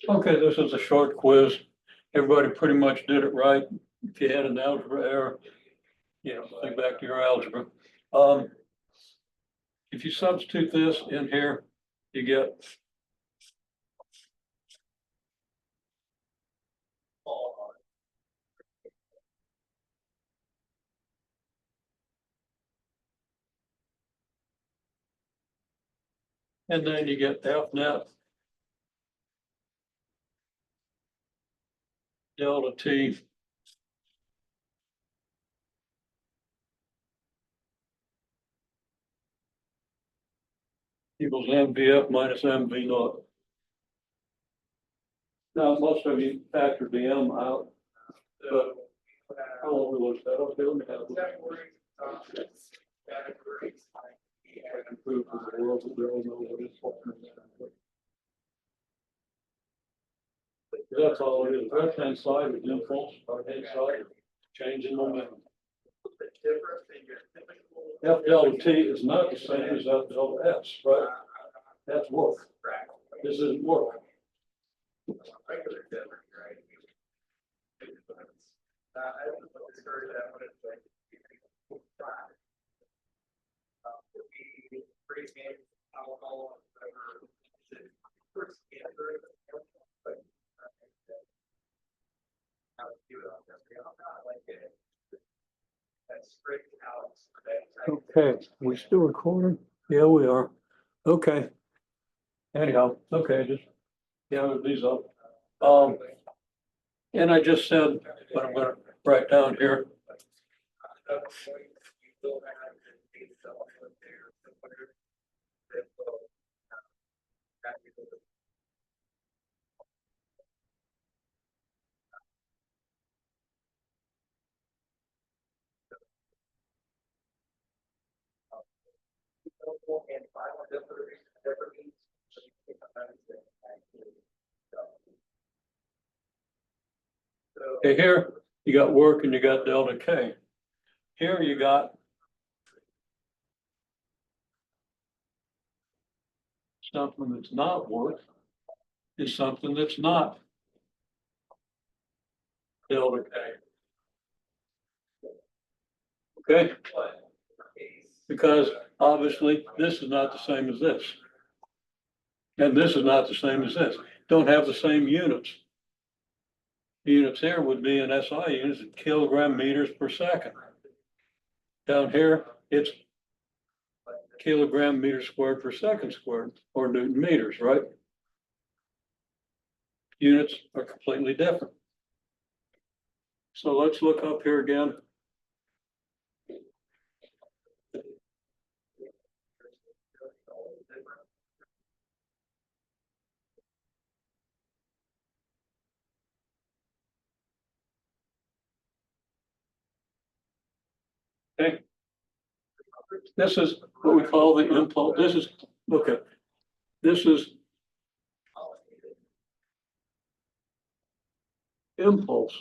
Okay, this is a short quiz. Everybody pretty much did it right. If you had an algebra error, think back to your algebra. If you substitute this in here, you get and then you get F net delta T equals MVF minus MV naught. Now, most of you factored the M out, but how long we looked at it, let me have it. Improve the world, we all know what it's for. That's all it is. Left hand side is impulse, right hand side, change in momentum. F delta T is not the same as F delta S, right? That's work. This isn't work. Okay, we still recording? Yeah, we are. Okay. Anyhow, okay, just gather these up. And I just said what I'm gonna write down here. Okay, here you got work and you got delta K. Here you got something that's not work is something that's not delta K. Okay? Because obviously this is not the same as this. And this is not the same as this. Don't have the same units. The units here would be in SI units, kilogram meters per second. Down here, it's kilogram meters squared per second squared, or Newton meters, right? Units are completely different. So let's look up here again. Okay. This is what we call the impulse. This is, okay. This is impulse.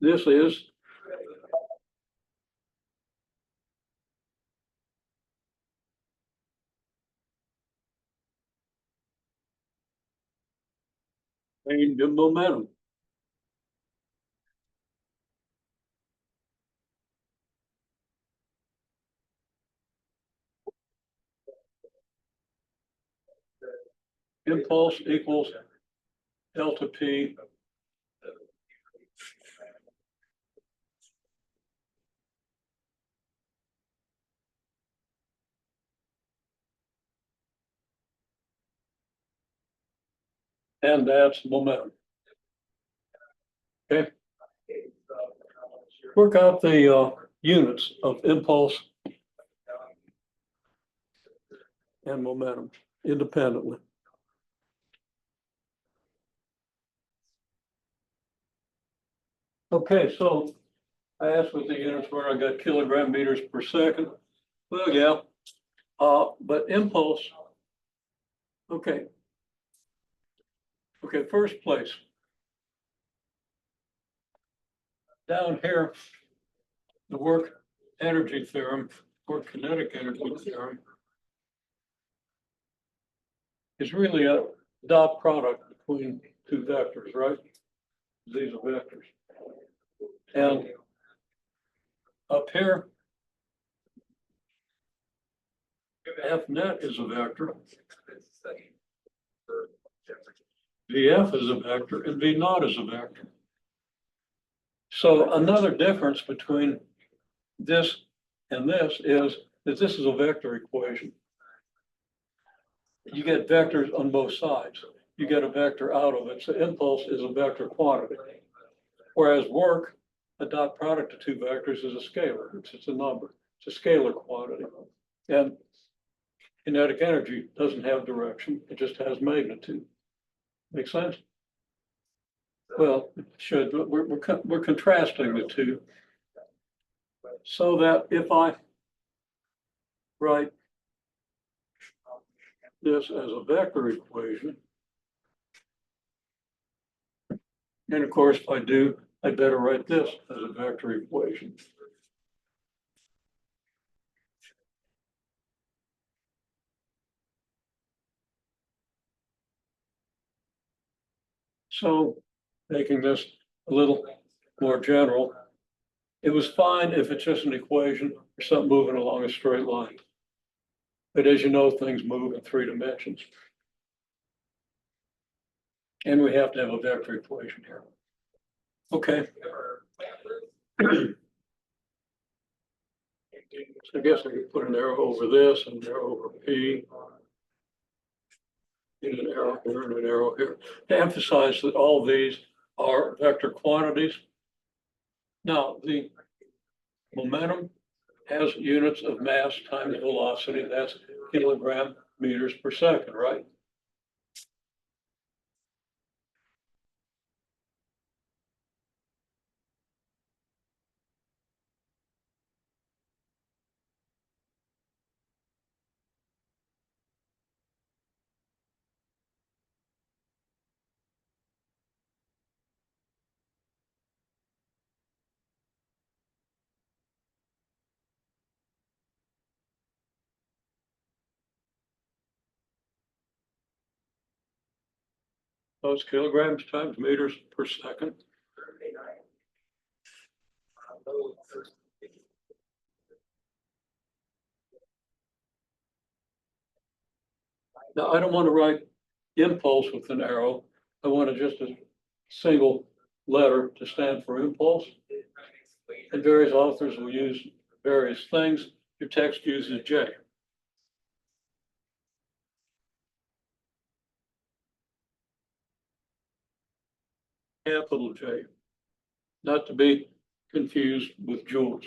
This is change in momentum. Impulse equals delta P and that's momentum. Okay. Work out the units of impulse and momentum independently. Okay, so I asked what the units were. I got kilogram meters per second. Well, yeah, but impulse. Okay. Okay, first place. Down here, the work energy theorem, work kinetic energy theorem. is really a dot product between two vectors, right? These are vectors. And up here, F net is a vector. VF is a vector and V naught is a vector. So another difference between this and this is that this is a vector equation. You get vectors on both sides. You get a vector out of it. So impulse is a vector quantity. Whereas work, a dot product of two vectors is a scalar. It's a number. It's a scalar quantity. And kinetic energy doesn't have direction. It just has magnitude. Make sense? Well, it should, but we're contrasting the two. So that if I write this as a vector equation, and of course, if I do, I better write this as a vector equation. So making this a little more general, it was fine if it's just an equation or something moving along a straight line. But as you know, things move in 3 dimensions. And we have to have a vector equation here. Okay. So I guess I could put an arrow over this and an arrow over P. And an arrow here and an arrow here to emphasize that all these are vector quantities. Now, the momentum has units of mass times velocity. That's kilogram meters per second, right? Those kilograms times meters per second. Now, I don't want to write impulse with an arrow. I want just a single letter to stand for impulse. And various authors will use various things. Your text uses J. Capital J, not to be confused with joules.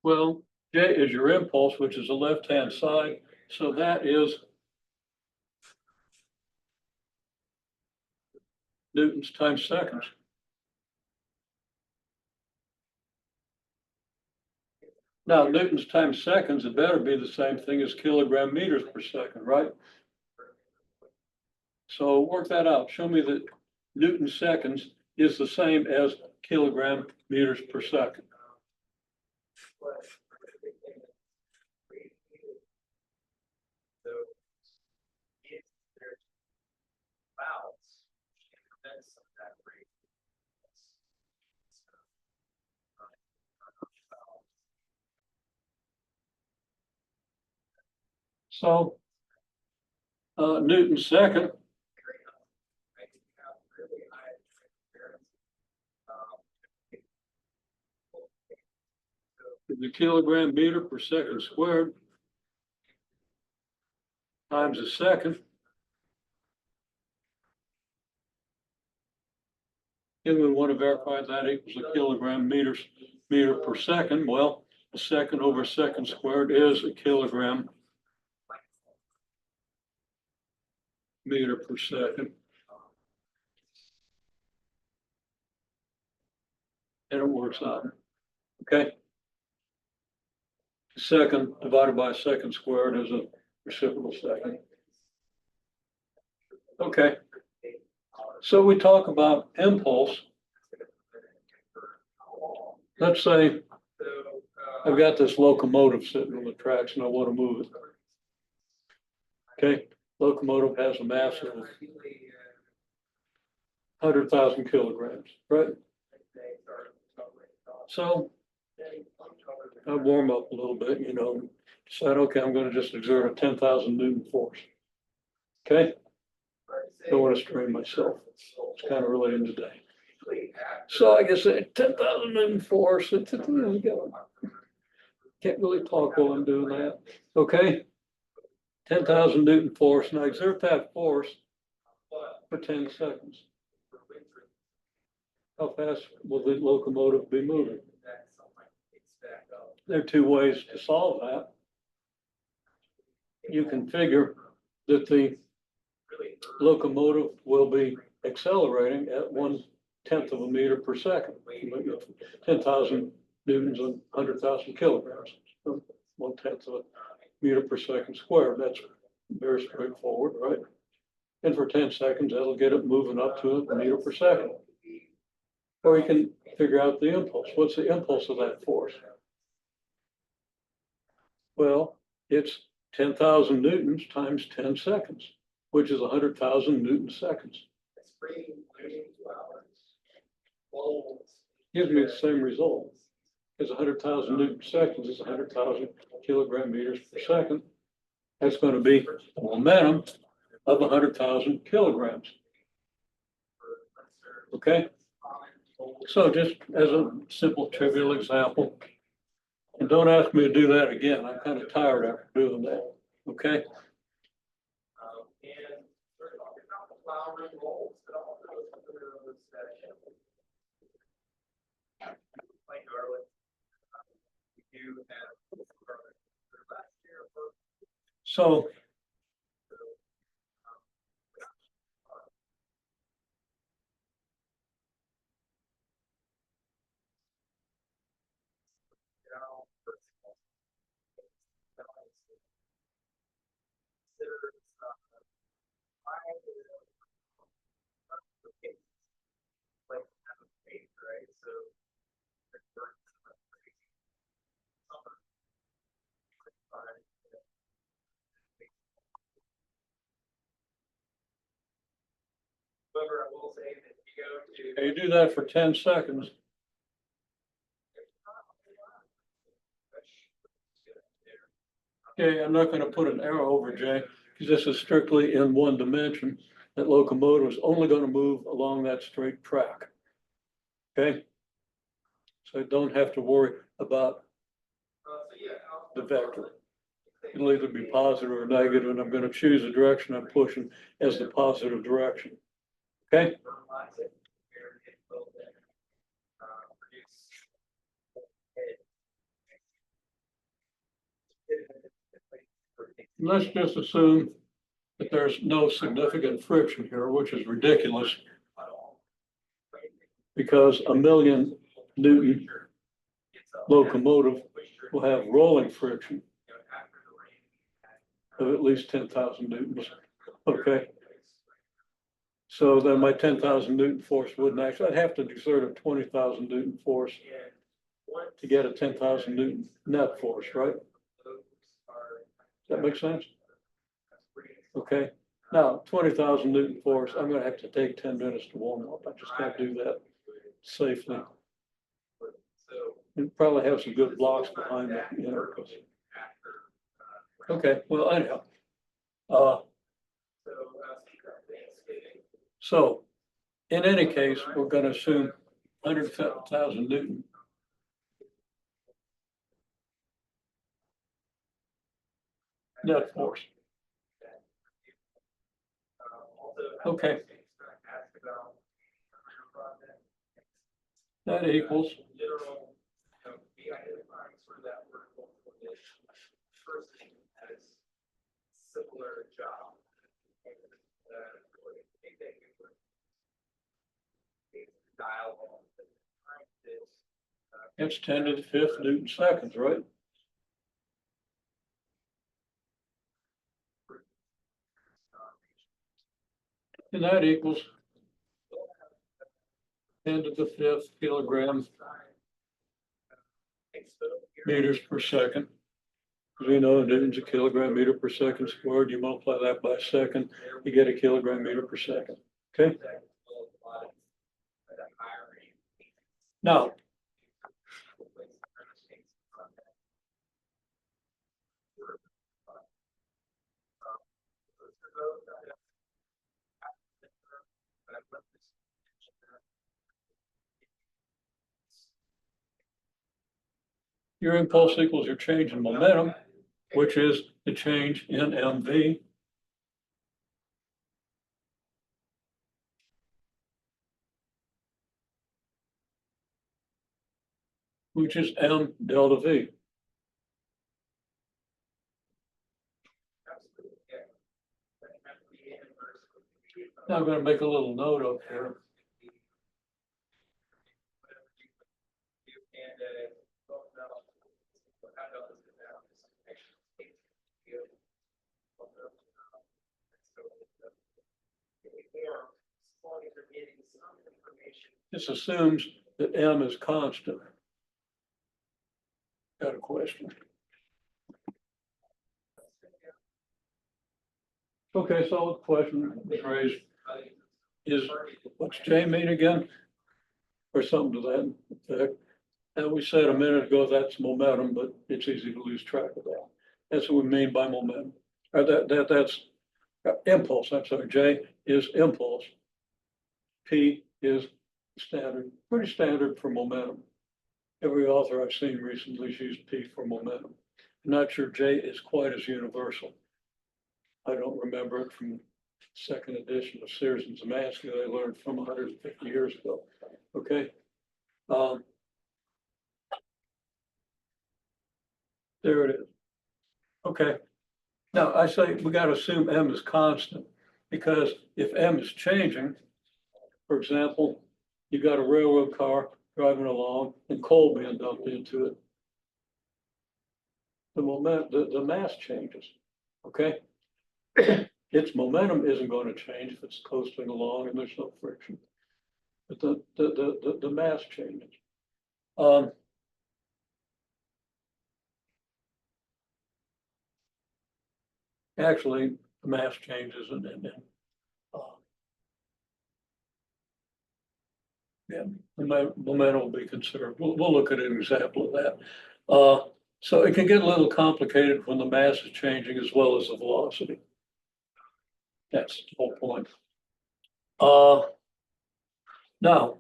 Well, J is your impulse, which is the left-hand side. So that is newtons times seconds. Now, newtons times seconds, it better be the same thing as kilogram meters per second, right? So work that out. Show me that Newton seconds is the same as kilogram meters per second. So Newton second is the kilogram meter per second squared times a second. And we want to verify that equals a kilogram meter per second. Well, a second over a second squared is a kilogram meter per second. And it works out. Okay. Second divided by a second squared is a reciprocal second. Okay. So we talk about impulse. Let's say I've got this locomotive sitting on the tracks and I want to move it. Okay, locomotive has a mass of 100,000 kilograms, right? So I warm up a little bit, you know, decide, okay, I'm going to just exert a 10,000 Newton force. Okay, don't want to strain myself. It's kind of early in the day. So I guess 10,000 Newton force. Can't really talk while I'm doing that. Okay, 10,000 Newton force, and I exert that force for 10 seconds. How fast will the locomotive be moving? There are two ways to solve that. You can figure that the locomotive will be accelerating at 1/10 of a meter per second. 10,000 newtons and 100,000 kilograms. 1/10 of a meter per second squared. That's very straightforward, right? And for 10 seconds, that'll get it moving up to a meter per second. Or you can figure out the impulse. What's the impulse of that force? Well, it's 10,000 newtons times 10 seconds, which is 100,000 Newton seconds. Gives me the same result. Because 100,000 Newton seconds is 100,000 kilogram meters per second. That's going to be the momentum of 100,000 kilograms. Okay. So just as a simple trivial example, and don't ask me to do that again. I'm kind of tired after doing that. Okay. So you do that for 10 seconds. Okay, I'm not going to put an arrow over J because this is strictly in one dimension. That locomotive is only going to move along that straight track. Okay, so I don't have to worry about the vector. It'll either be positive or negative, and I'm going to choose the direction I'm pushing as the positive direction. Okay. Let's just assume that there's no significant friction here, which is ridiculous, because a 1,000,000 Newton locomotive will have rolling friction of at least 10,000 newtons. Okay. So then my 10,000 Newton force wouldn't actually, I'd have to exert a 20,000 Newton force to get a 10,000 Newton net force, right? Does that make sense? Okay. Now, 20,000 Newton force, I'm going to have to take 10 minutes to warm up. I just can't do that safely. And probably have some good blocks behind me, you know. Okay, well, anyhow. So in any case, we're going to assume 100,000 Newton. Net force. Okay. That equals it's 10 to the 5th Newton seconds, right? And that equals 10 to the 5th kilogram meters per second. We know newton's a kilogram meter per second squared. You multiply that by second, you get a kilogram meter per second. Okay. Now, your impulse equals your change in momentum, which is the change in mv. Which is m delta v. Now I'm going to make a little note up here. This assumes that m is constant. Got a question? Okay, so the question was raised is, what's J mean again? Or something to that effect. And we said a minute ago that's momentum, but it's easy to lose track of that. That's what we mean by momentum. Or that's impulse. I'm sorry, J is impulse. P is standard, pretty standard for momentum. Every author I've seen recently has used P for momentum. I'm not sure J is quite as universal. I don't remember it from second edition of Sears and Zemansky that I learned from 150 years ago. Okay. There it is. Okay. Now I say we got to assume M is constant, because if M is changing, for example, you got a railroad car driving along and coal being dumped into it. The mass changes. Okay. Its momentum isn't going to change if it's coasting along and there's no friction, but the mass changes. Actually, the mass changes and yeah, the momentum will be conserved. We'll look at an example of that. So it can get a little complicated when the mass is changing as well as the velocity. That's the whole point. Now,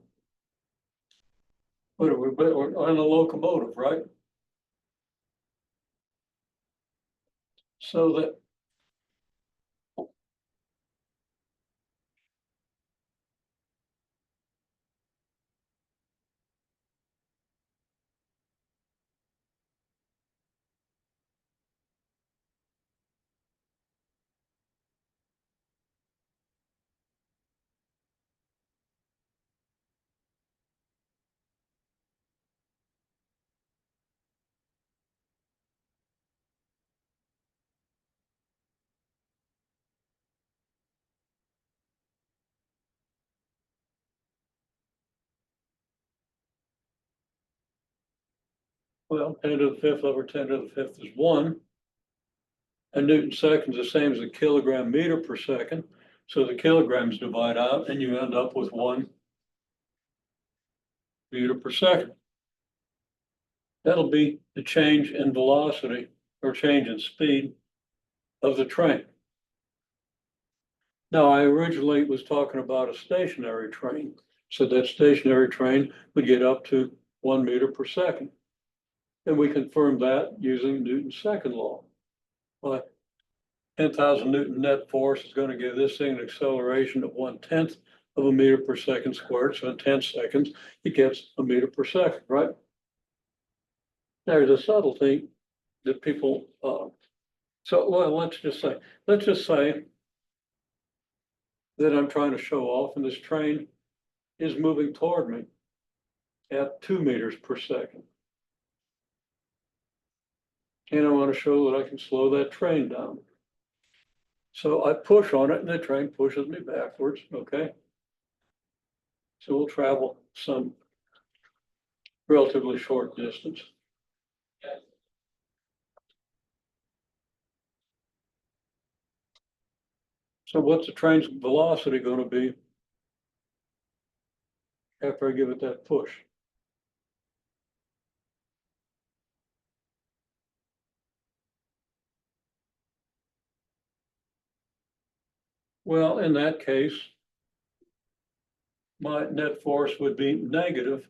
what are we? We're on a locomotive, right? So that well, 10 to the 5th over 10 to the 5th is 1. A Newton second is the same as a kilogram meter per second. So the kilograms divide out and you end up with 1 meter per second. That'll be the change in velocity or change in speed of the train. Now, I originally was talking about a stationary train. So that stationary train would get up to 1 meter per second. And we confirmed that using Newton's second law. Well, 10,000 Newton net force is going to give this thing an acceleration of 1/10 of a meter per second squared. So in 10 seconds, it gets a meter per second, right? There's a subtlety that people, well, let's just say that I'm trying to show off, and this train is moving toward me at 2 meters per second. And I want to show that I can slow that train down. So I push on it and the train pushes me backwards, okay? So we'll travel some relatively short distance. So what's the train's velocity going to be after I give it that push? Well, in that case, my net force would be negative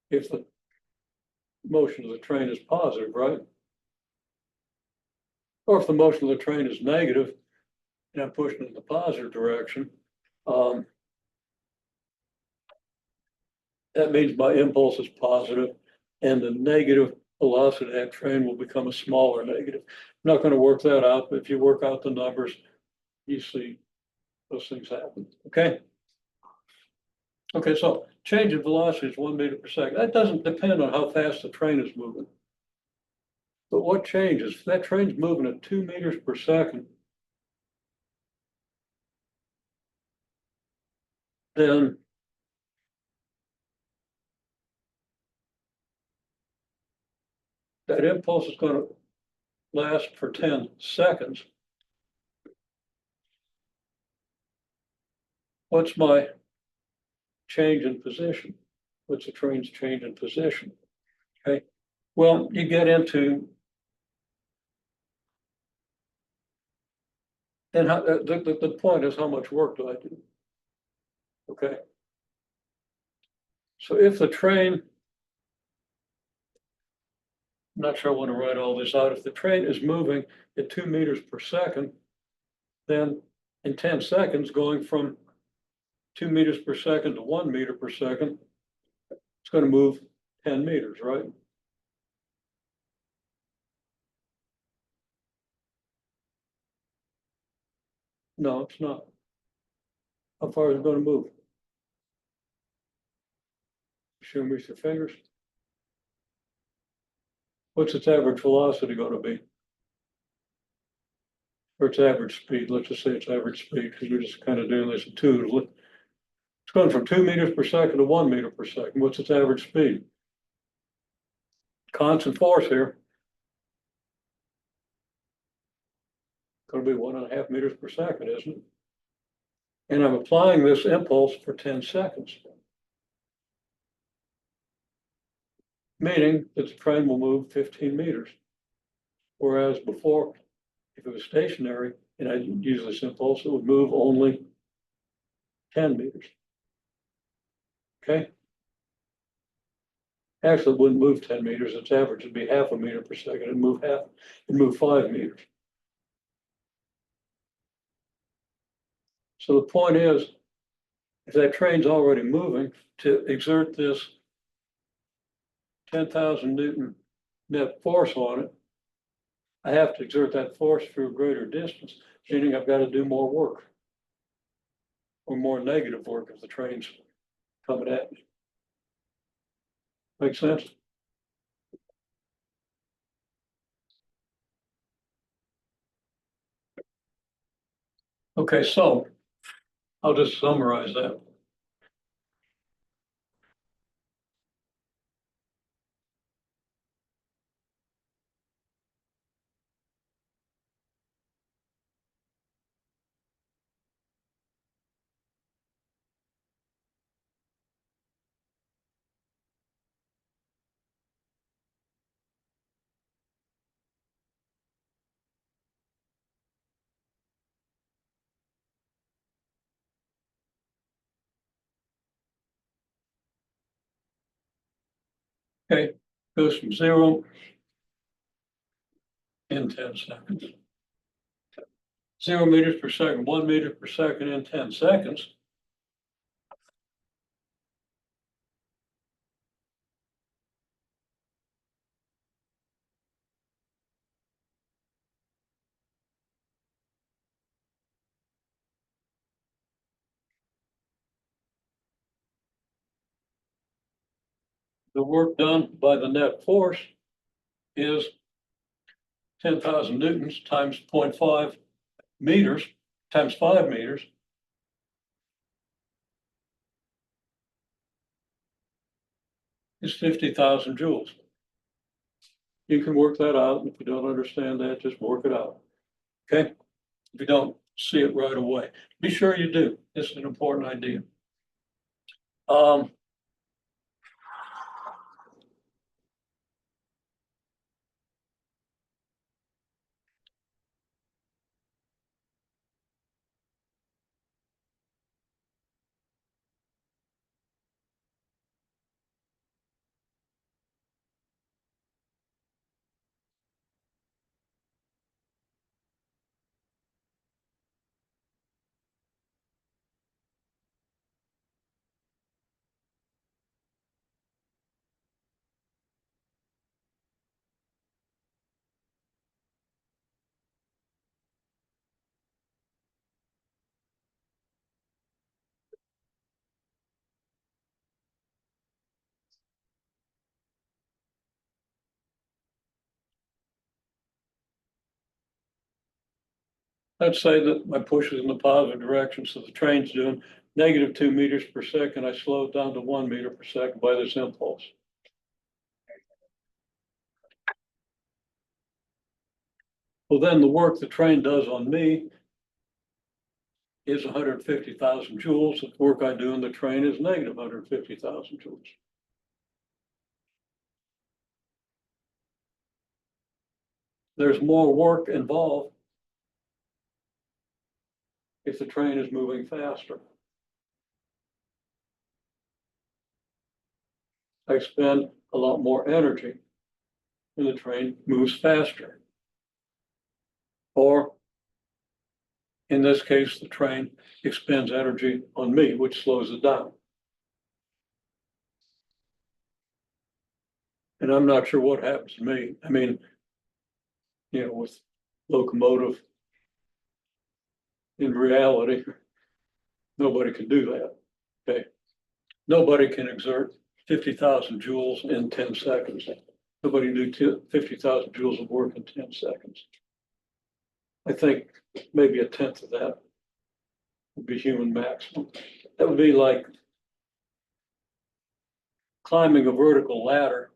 if the motion of the train is positive, right? Or if the motion of the train is negative and I'm pushing in the positive direction, that means my impulse is positive and the negative velocity of that train will become a smaller negative. I'm not going to work that out, but if you work out the numbers, you see those things happen, okay? Okay, so change in velocity is 1 meter per second. That doesn't depend on how fast the train is moving. But what changes? If that train's moving at 2 meters per second, then that impulse is going to last for 10 seconds. What's my change in position? What's the train's change in position? Okay, well, you get into, and how, the point is how much work do I do? Okay. So if the train, I'm not sure I want to write all this out. If the train is moving at 2 meters per second, then in 10 seconds, going from 2 meters per second to 1 meter per second, it's going to move 10 meters, right? No, it's not. How far is it going to move? Show me with your fingers. What's its average velocity going to be? Or its average speed? Let's just say its average speed, because we're just kind of doing this intuitively. It's going from 2 meters per second to 1 meter per second. What's its average speed? Constant force here. Going to be 1.5 meters per second, isn't it? And I'm applying this impulse for 10 seconds. Meaning that the train will move 15 meters. Whereas before, if it was stationary and I use this impulse, it would move only 10 meters. Okay. Actually, it wouldn't move 10 meters. Its average would be 0.5 meter per second. It'd move 5 meters. So the point is, if that train's already moving, to exert this 10,000 Newton net force on it, I have to exert that force through a greater distance, meaning I've got to do more work or more negative work if the train's coming at me. Make sense? Okay, so I'll just summarize that. Okay, goes from 0 in 10 seconds. 0 meters per second, 1 meter per second in 10 seconds. The work done by the net force is 10,000 newtons times 0.5 meters times 5 meters. Is 50,000 joules. You can work that out. If you don't understand that, just work it out. Okay? If you don't see it right away, be sure you do. This is an important idea. Let's say that my push is in the positive direction, so the train's doing -2 meters per second. I slow it down to 1 meter per second by this impulse. Well, then the work the train does on me is 150,000 joules. The work I do in the train is -150,000 joules. There's more work involved if the train is moving faster. I expend a lot more energy when the train moves faster. Or in this case, the train expends energy on me, which slows it down. And I'm not sure what happens to me. I mean, with locomotive, in reality, nobody can do that. Okay. Nobody can exert 50,000 joules in 10 seconds. Nobody can do 50,000 joules of work in 10 seconds. I think maybe a tenth of that would be human maximum. That would be like climbing a vertical ladder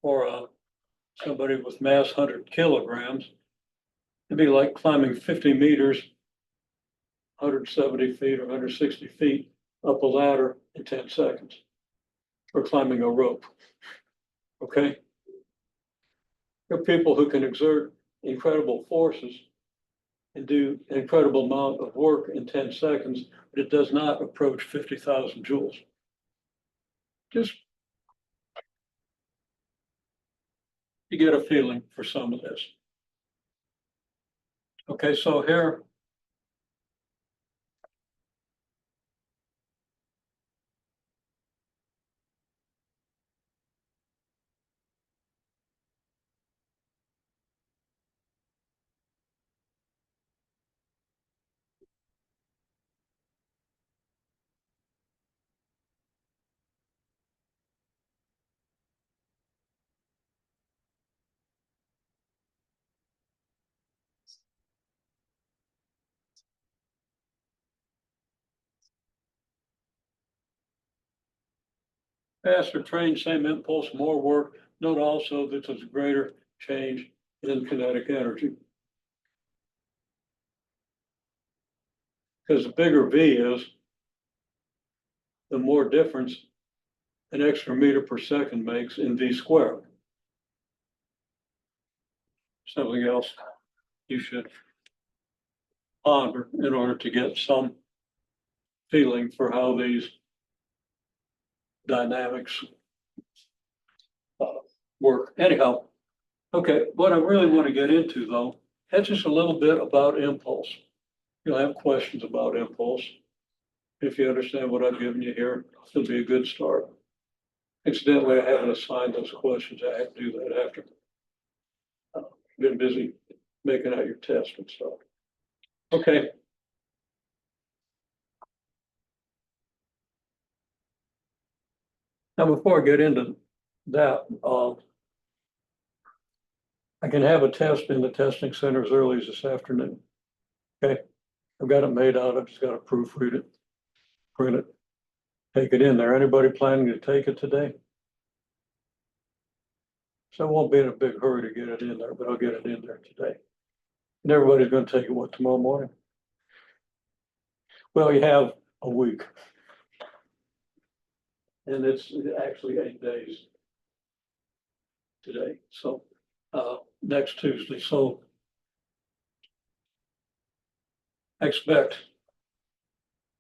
for somebody with mass 100 kilograms. It'd be like climbing 50 meters, 170 feet or 160 feet up a ladder in 10 seconds, or climbing a rope. Okay? There are people who can exert incredible forces and do an incredible amount of work in 10 seconds, but it does not approach 50,000 joules. Just you get a feeling for some of this. Okay, so here, faster train, same impulse, more work. Note also that there's a greater change in kinetic energy. Because the bigger V is, the more difference an extra meter per second makes in V squared. Something else you should ponder in order to get some feeling for how these dynamics work. Anyhow, okay, what I really want to get into though, that's just a little bit about impulse. You'll have questions about impulse. If you understand what I've given you here, it'll be a good start. Incidentally, I haven't assigned those questions. I have to do that after. Been busy making out your test and stuff. Okay. Now, before I get into that, I can have a test in the testing center as early as this afternoon. Okay, I've got it made out. I've just got to proofread it, print it, take it in there. Anybody planning to take it today? So I won't be in a big hurry to get it in there, but I'll get it in there today. And everybody's going to take it, what, tomorrow morning? Well, you have a week. And it's actually 8 days today, so, next Tuesday, so I expect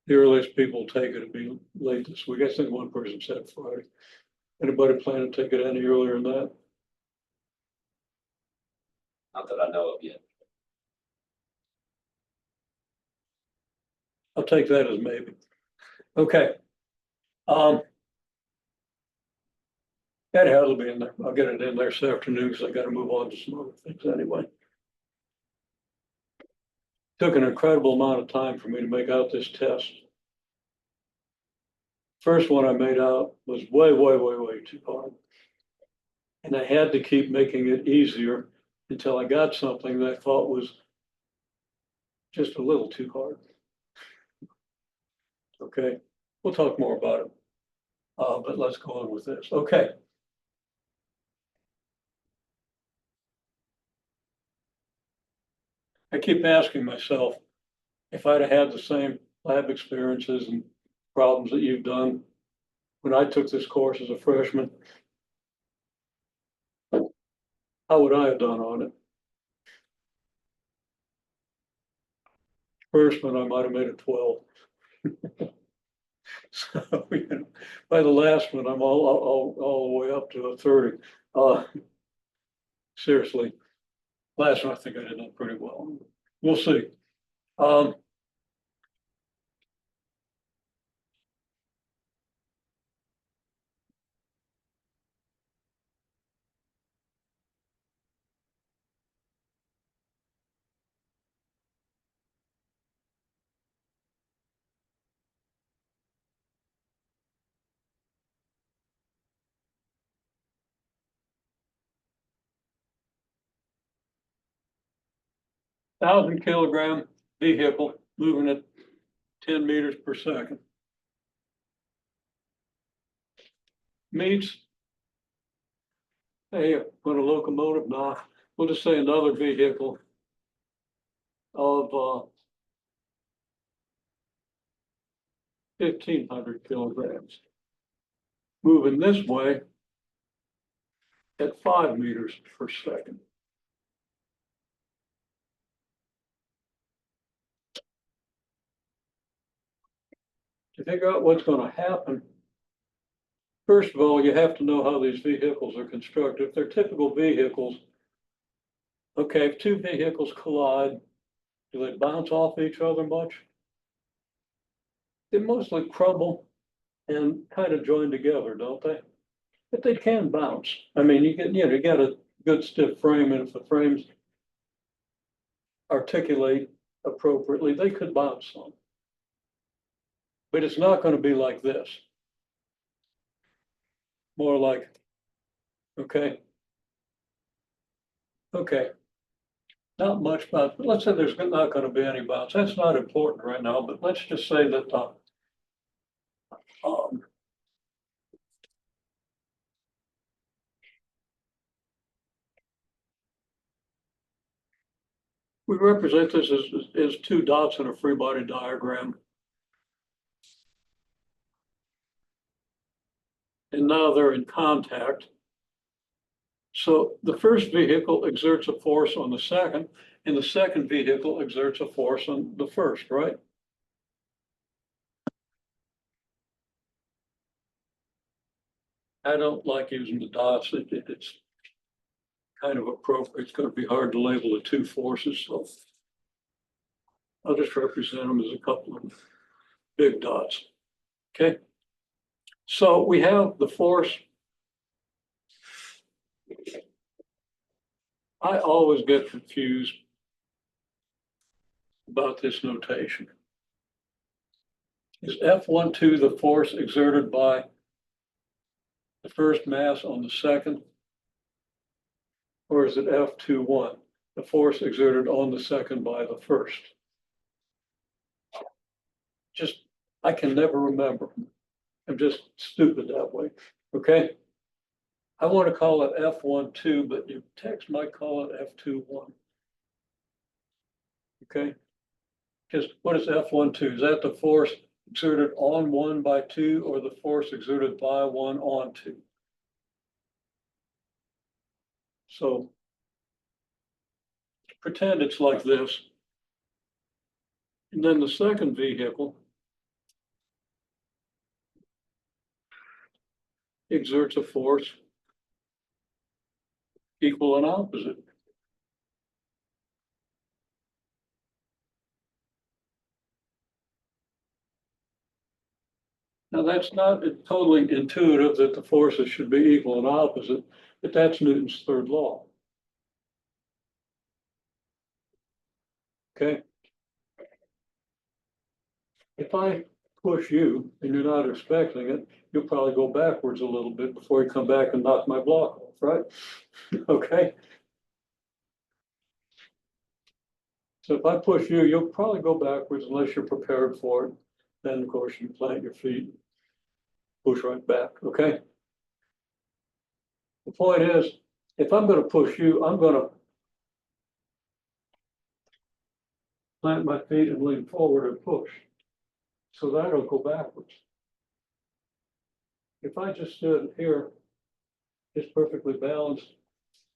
the earliest people will take it to be late this week. I think one person said Friday. Anybody plan to take it any earlier than that? Not that I know of yet. I'll take that as maybe. Okay. Anyhow, it'll be in there. I'll get it in there this afternoon because I got to move on to some other things anyway. Took an incredible amount of time for me to make out this test. First one I made out was way too hard. And I had to keep making it easier until I got something that I thought was just a little too hard. Okay, we'll talk more about it. But let's go on with this. Okay. I keep asking myself, if I'd have had the same lab experiences and problems that you've done when I took this course as a freshman, how would I have done on it? First one, I might have made a 12. So, you know, by the last one, I'm all the way up to a 30. Seriously, last one, I think I did that pretty well. We'll see. 1,000 kilogram vehicle moving at 10 meters per second. Meets when a locomotive, no, we'll just say another vehicle of 1,500 kilograms. Moving this way at 5 meters per second. To figure out what's going to happen, first of all, you have to know how these vehicles are constructed. If they're typical vehicles, okay, if two vehicles collide, do they bounce off each other much? They mostly crumble and kind of join together, don't they? But they can bounce. I mean, you get a good stiff frame, and if the frames articulate appropriately, they could bounce some. But it's not going to be like this. More like, okay. Okay. Not much bounce, but let's say there's not going to be any bounce. That's not important right now, but let's just say that we represent this as two dots in a free body diagram. And now they're in contact. So the first vehicle exerts a force on the second, and the second vehicle exerts a force on the first, right? I don't like using the dots. It's kind of appropriate. It's going to be hard to label the two forces, so I'll just represent them as a couple of big dots. Okay. So we have the force. I always get confused about this notation. Is F12 the force exerted by the first mass on the second? Or is it F21, the force exerted on the second by the first? just, I can never remember. I'm just stupid that way, okay? I want to call it F12, but your text might call it F21. Okay? Just what is F12? Is that the force exerted on one by two or the force exerted by one on two? So pretend it's like this. And then the second vehicle exerts a force equal and opposite. Now, that's not totally intuitive that the forces should be equal and opposite, but that's Newton's third law. Okay? If I push you and you're not expecting it, you'll probably go backwards a little bit before you come back and knock my block off, right? Okay? So if I push you, you'll probably go backwards unless you're prepared for it. Then, of course, you plant your feet, push right back, okay? The point is, if I'm going to push you, I'm going to plant my feet and lean forward and push. So that will go backwards. If I just stood here, just perfectly balanced,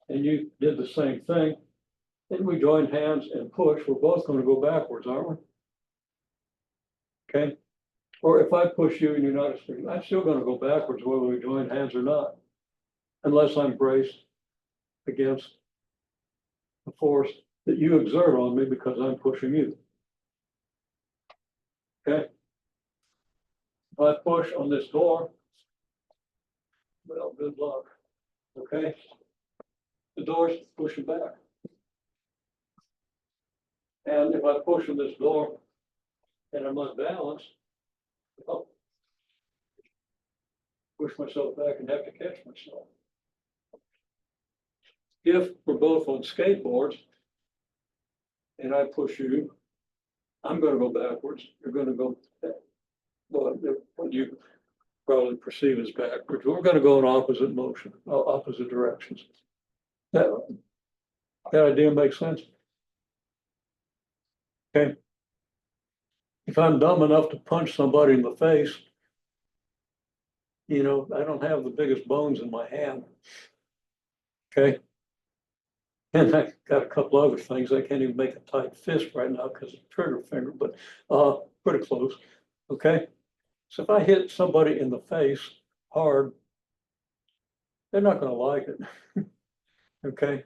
and you did the same thing, then we join hands and push, we're both going to go backwards, aren't we? Okay? Or if I push you and you're not expecting, I'm still going to go backwards whether we join hands or not, unless I'm braced against the force that you exert on me because I'm pushing you. Okay? If I push on this door, well, good luck. Okay? The door's pushing back. And if I push on this door and I'm unbalanced, I'll push myself back and have to catch myself. If we're both on skateboards and I push you, I'm going to go backwards. You're going to go, well, what you probably perceive as backwards. We're going to go in opposite motion, opposite directions. That idea makes sense. Okay. If I'm dumb enough to punch somebody in the face, you know, I don't have the biggest bones in my hand. Okay. And I got a couple other things. I can't even make a tight fist right now because of trigger finger, but pretty close. Okay. So if I hit somebody in the face hard, they're not going to like it. Okay.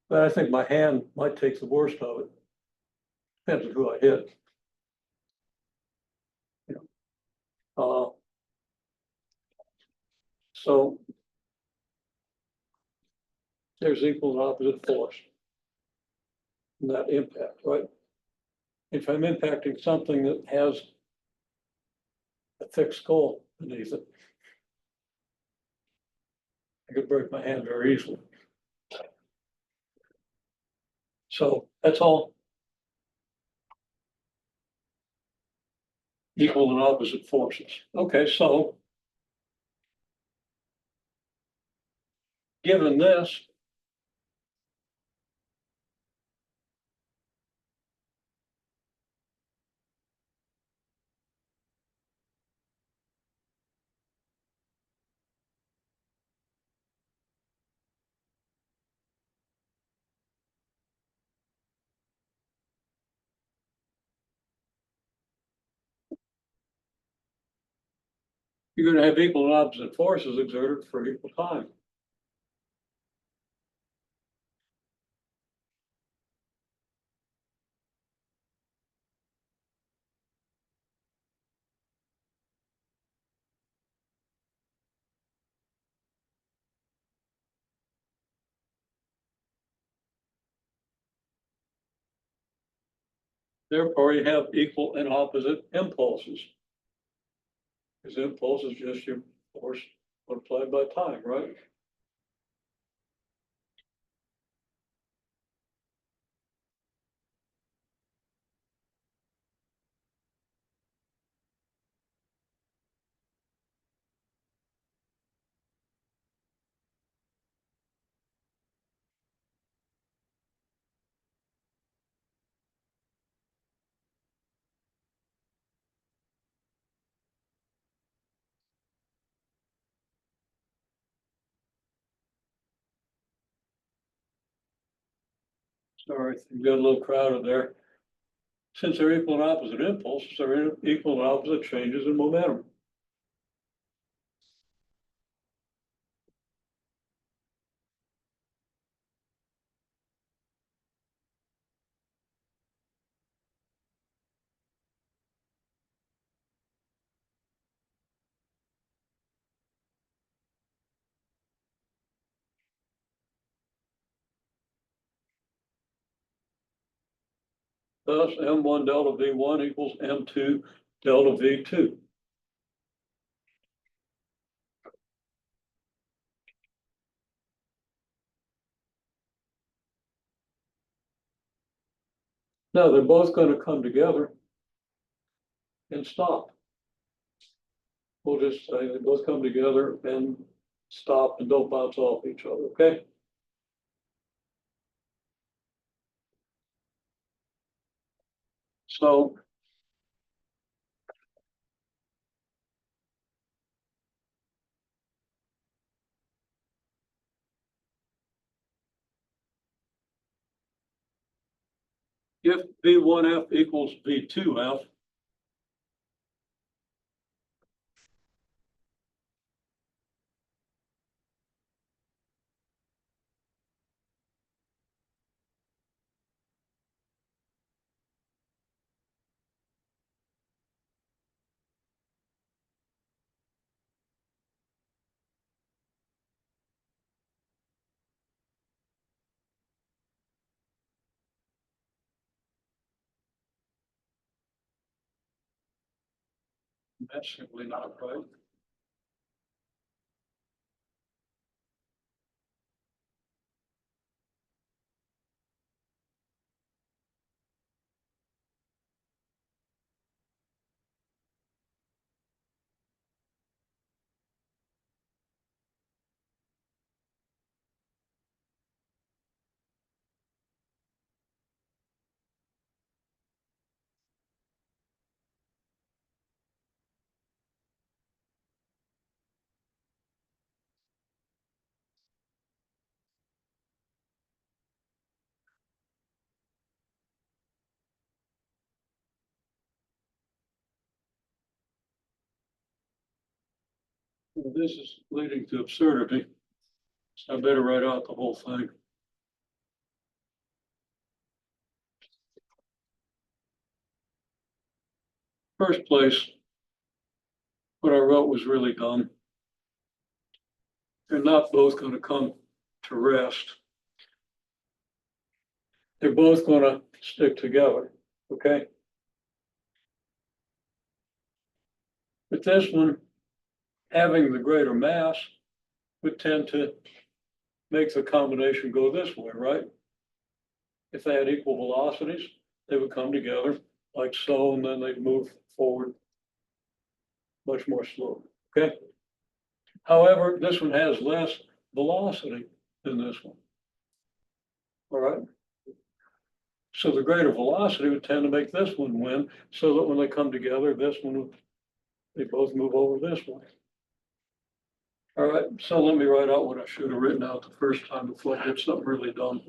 But I think my hand might take the worst of it. Depends on who I hit. You know. So there's equal and opposite force in that impact, right? If I'm impacting something that has a thick skull beneath it, I could break my hand very easily. So that's all equal and opposite forces. Okay, so given this, you're going to have equal and opposite forces exerted for equal time. Therefore, you have equal and opposite impulses. Because impulse is just your force multiplied by time, right? Sorry, we got a little crowded there. Since they're equal and opposite impulses, they're equal and opposite changes in momentum. Thus, M1 delta V1 equals M2 delta V2. Now, they're both going to come together and stop. We'll just say they both come together and stop and don't bounce off each other, okay? So if V1F equals V2F, that's simply not right. This is leading to absurdity. So I better write out the whole thing. First place, what I wrote was really dumb. They're not both going to come to rest. They're both going to stick together, okay? But this one, having the greater mass, would tend to make the combination go this way, right? If they had equal velocities, they would come together like so, and then they'd move forward much more slowly, okay? However, this one has less velocity than this one. All right. So the greater velocity would tend to make this one win, so that when they come together, this one, they both move over this way. All right, so let me write out what I should have written out the first time before I did something really dumb.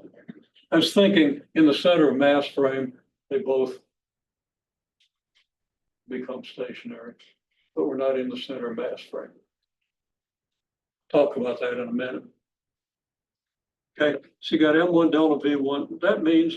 I was thinking in the center of mass frame, they both become stationary, but we're not in the center of mass frame. Talk about that in a minute. Okay, so you got M1 delta V1. That means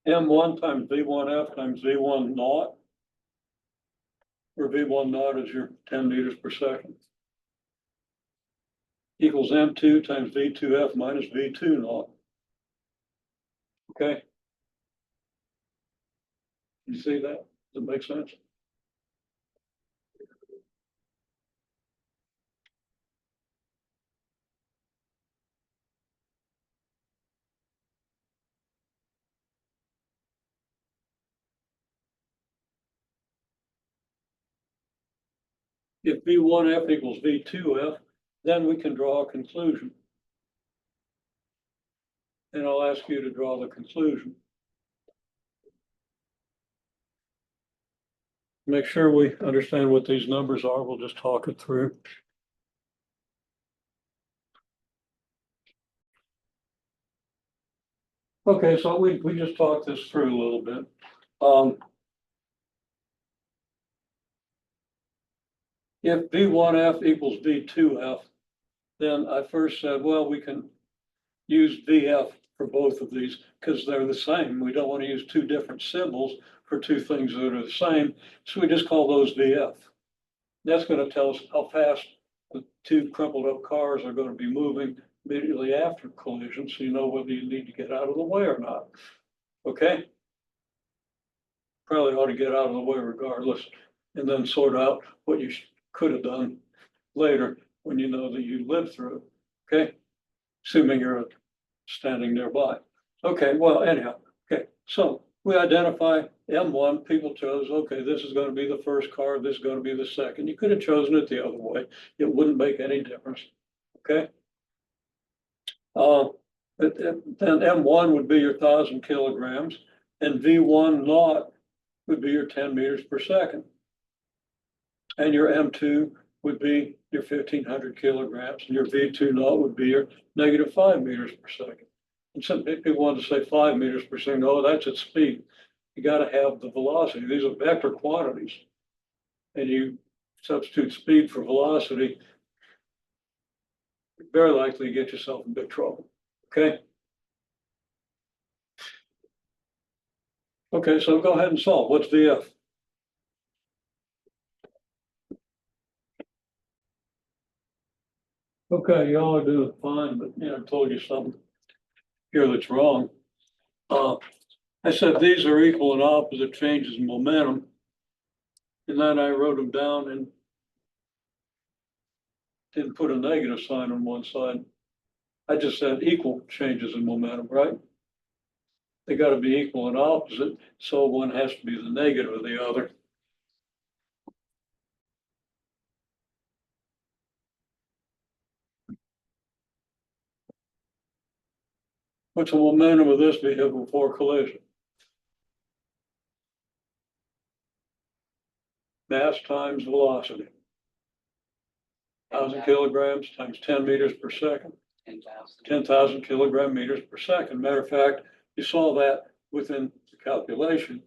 M1 times V1F times V1 naught, where V1 naught is your 10 meters per second, equals M2 times V2F minus V2 naught. Okay. You see that? Does it make sense? if V1F equals V2F, then we can draw a conclusion. And I'll ask you to draw the conclusion. Make sure we understand what these numbers are. We'll just talk it through. Okay, so we just talked this through a little bit. If V1F equals V2F, then I first said, well, we can use VF for both of these because they're the same. We don't want to use two different symbols for two things that are the same. So we just call those VF. That's going to tell us how fast the two crumpled up cars are going to be moving immediately after collision, so you know whether you need to get out of the way or not. Okay? Probably ought to get out of the way regardless, and then sort out what you could have done later when you know that you lived through it. Okay? Assuming you're standing nearby. Okay, well, anyhow, okay, so we identify M1, people chose, okay, this is going to be the first car, this is going to be the second. You could have chosen it the other way. It wouldn't make any difference. Okay. Then M1 would be your 1,000 kilograms, and V1 naught would be your 10 meters per second. And your M2 would be your 1,500 kilograms, and your V2 naught would be your -5 meters per second. And some people want to say 5 meters per second. Oh, that's at speed. You got to have the velocity. These are vector quantities. And you substitute speed for velocity, very likely to get yourself in big trouble. Okay. Okay, so go ahead and solve. What's VF? Okay, y'all are doing fine, but I told you something here that's wrong. I said these are equal and opposite changes in momentum. And then I wrote them down and didn't put a negative sign on one side. I just said equal changes in momentum, right? They got to be equal and opposite, so one has to be the negative of the other. What's the momentum of this vehicle before collision? Mass times velocity. 1,000 kilograms times 10 meters per second. 10,000 kilogram meters per second. Matter of fact, you saw that within the calculation.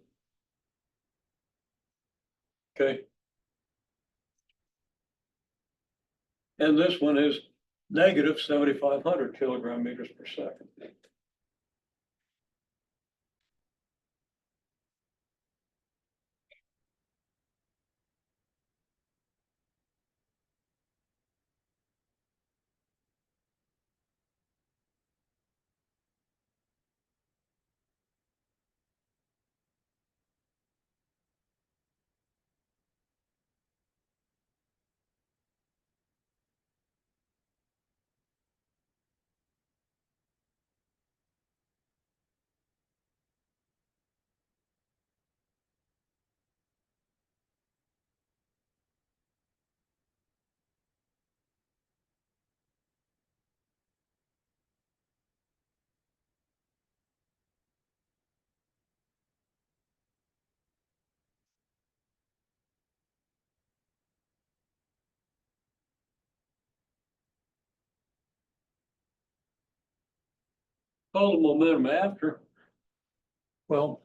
Okay. And this one is negative 7,500 kilogram meters per second. Total momentum after, well,